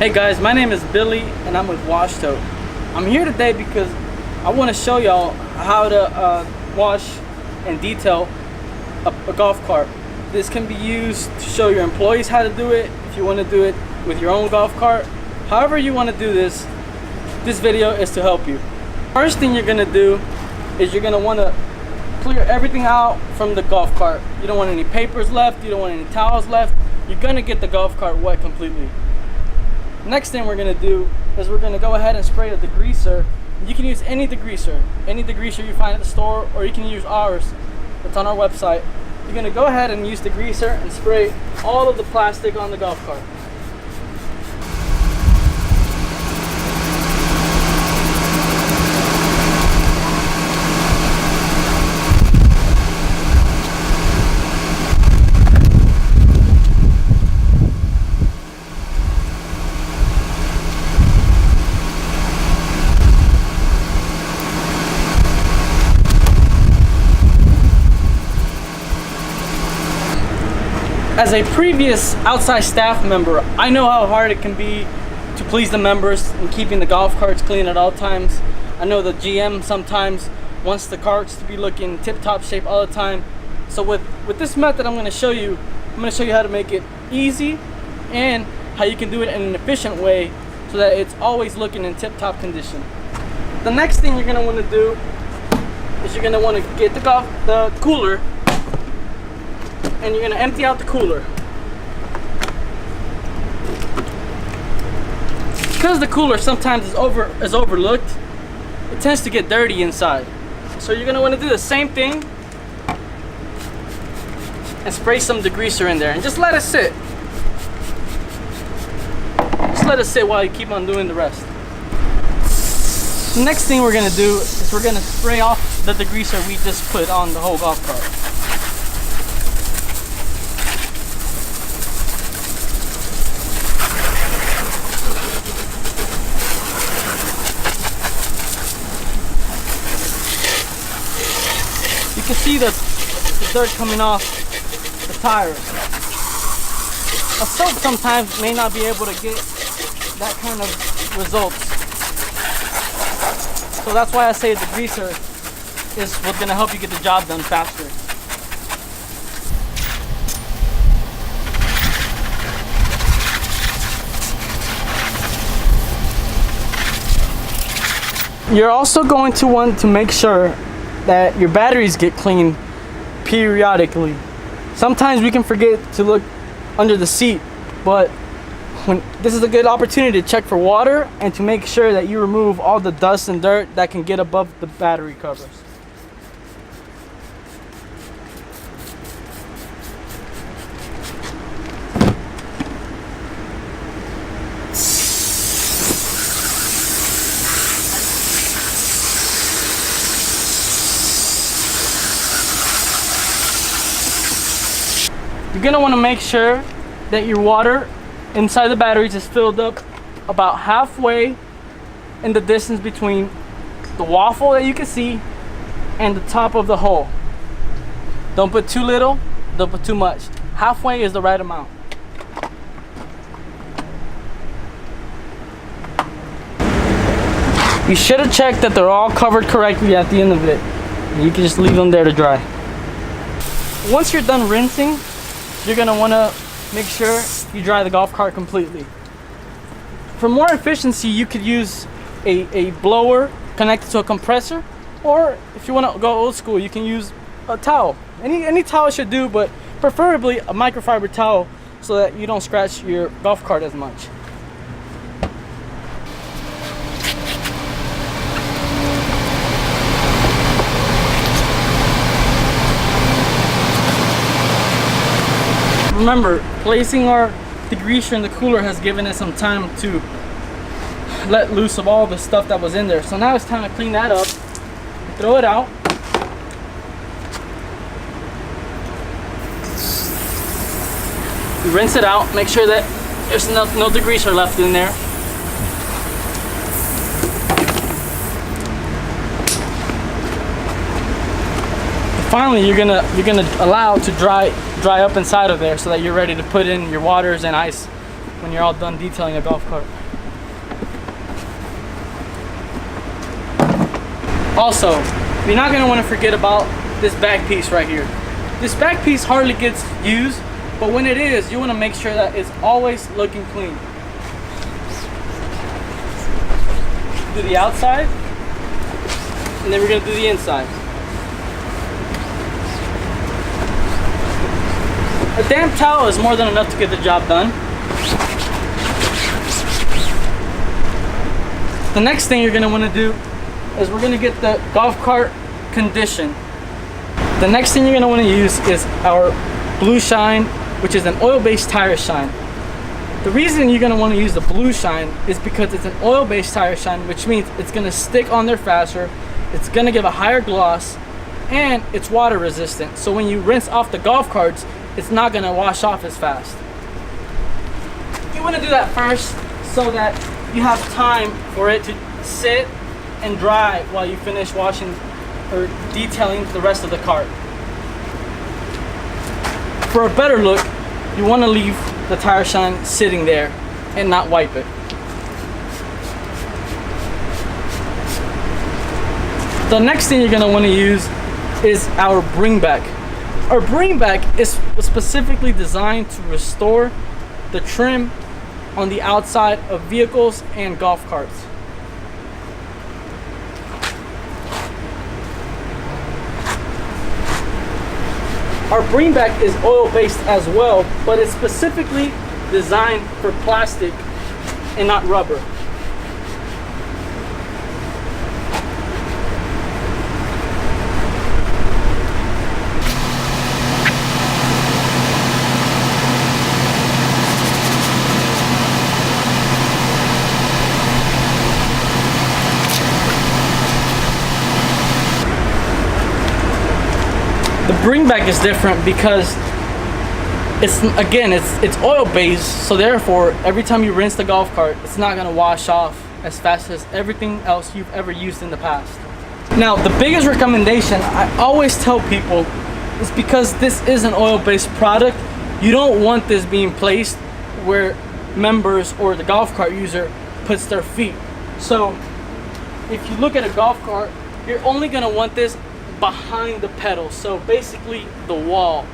Hey guys, my name is Billy and I'm with Washtote. I'm here today because I want to show y'all how to wash and detail a golf cart. This can be used to show your employees how to do it, if you want to do it with your own golf cart. However you want to do this video is to help you. First thing you're going to do is you're going to want to clear everything out from the golf cart. You don't want any papers left, you don't want any towels left. You're going to get the golf cart wet completely. Next thing we're going to do is we're going to go ahead and spray a degreaser. You can use any degreaser you find at the store, or you can use ours. It's on our website. You're going to go ahead and use degreaser and spray all of the plastic on the golf cart. As a previous outside staff member, I know how hard it can be to please the members and keeping the golf carts clean at all times. I know the GM sometimes wants the carts to be looking tip-top shape all the time. So with this method I'm going to show you how to make it easy and how you can do it in an efficient way so that it's always looking in tip-top condition. The next thing you're going to want to do is you're going to want to get the cooler, and you're going to empty out the cooler. Because the cooler sometimes is overlooked, it tends to get dirty inside. So you're going to want to do the same thing and spray some degreaser in there and just let it sit. Just let it sit while you keep on doing the rest. The next thing we're going to do is we're going to spray off the degreaser we just put on the whole golf cart. You can see the dirt coming off the tires. A soap sometimes may not be able to get that kind of results. So that's why I say the degreaser is what's going to help you get the job done faster. You're also going to want to make sure that your batteries get cleaned periodically. Sometimes we can forget to look under the seat, but this is a good opportunity to check for water and to make sure that you remove all the dust and dirt that can get above the battery covers. You're going to want to make sure that your water inside the batteries is filled up about halfway in the distance between the waffle that you can see and the top of the hole. Don't put too little, don't put too much. Halfway is the right amount. You should have checked that they're all covered correctly at the end of it. You can just leave them there to dry. Once you're done rinsing, you're going to want to make sure you dry the golf cart completely. For more efficiency, you could use a blower connected to a compressor, or if you want to go old school, you can use a towel. Any towel should do, but preferably a microfiber towel so that you don't scratch your golf cart as much. Remember, placing our degreaser in the cooler has given us some time to let loose of all the stuff that was in there. So now it's time to clean that up, throw it out. You rinse it out, make sure that there's no degreaser left in there. Finally, you're gonna allow it to dry up inside of there so that you're ready to put in your waters and ice when you're all done detailing a golf cart. Also, you're not going to want to forget about this back piece right here. This back piece hardly gets used, but when it is, you want to make sure that it's always looking clean. Do the outside, and then we're going to do the inside. A damp towel is more than enough to get the job done. The next thing you're going to want to do is we're going to get the golf cart conditioned. The next thing you're going to want to use is our Blue Shine, which is an oil-based tire shine. The reason you're going to want to use the Blue Shine is because it's an oil-based tire shine, which means it's going to stick on there faster, it's going to give a higher gloss, and it's water resistant. So when you rinse off the golf carts, it's not going to wash off as fast. You want to do that first so that you have time for it to sit and dry while you finish washing or detailing the rest of the cart. For a better look, you want to leave the tire shine sitting there and not wipe it. The next thing you're going to want to use is our bring back. Our bring back is specifically designed to restore the trim on the outside of vehicles and golf carts. Our bring back is oil based as well, but it's specifically designed for plastic and not rubber. The bring back is different because it's oil based, so therefore every time you rinse the golf cart, it's not going to wash off as fast as everything else you've ever used in the past. Now, the biggest recommendation I always tell people is because this is an oil based product, you don't want this being placed where members or the golf cart user puts their feet. So if you look at a golf cart, you're only going to want this behind the pedals, so basically the wall.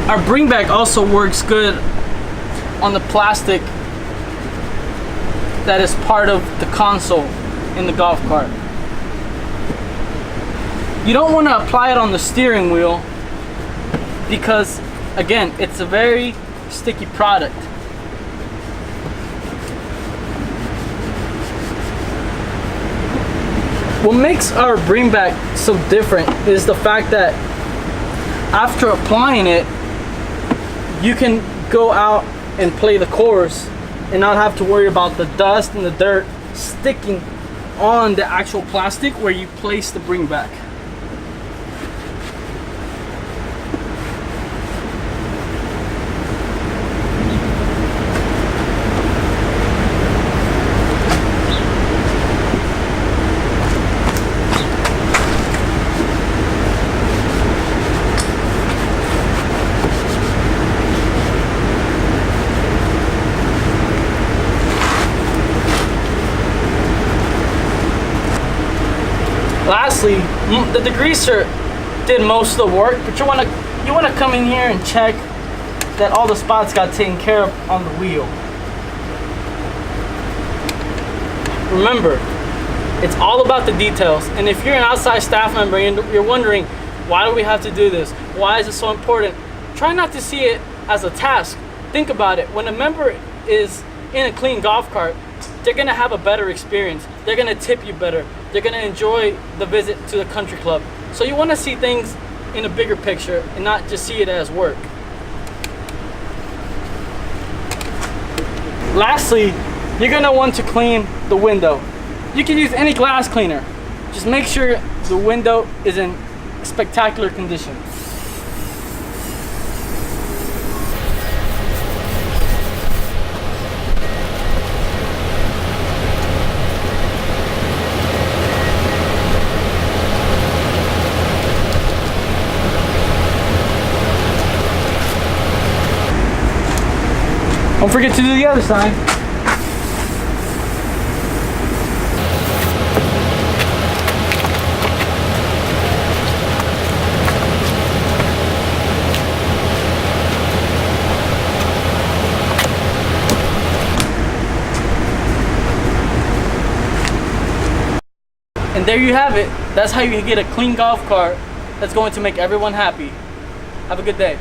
Our bring back also works good on the plastic that is part of the console in the golf cart. You don't want to apply it on the steering wheel because, again, it's a very sticky product. What makes our bring back so different is the fact that after applying it, you can go out and play the course and not have to worry about the dust and the dirt sticking on the actual plastic where you place the bring back. Lastly, the degreaser did most of the work, but you want to come in here and check that all the spots got taken care of on the wheel. Remember, it's all about the details, and if you're an outside staff member and you're wondering, why do we have to do this? Why is it so important? Try not to see it as a task. Think about it. When a member is in a clean golf cart, they're gonna have a better experience. They're gonna tip you better. They're gonna enjoy the visit to the country club. So you wanna see things in a bigger picture and not just see it as work. Lastly, you're gonna want to clean the window. You can use any glass cleaner. Just make sure the window is in spectacular condition. Don't forget to do the other side. And there you have it. That's how you get a clean golf cart that's going to make everyone happy. Have a good day.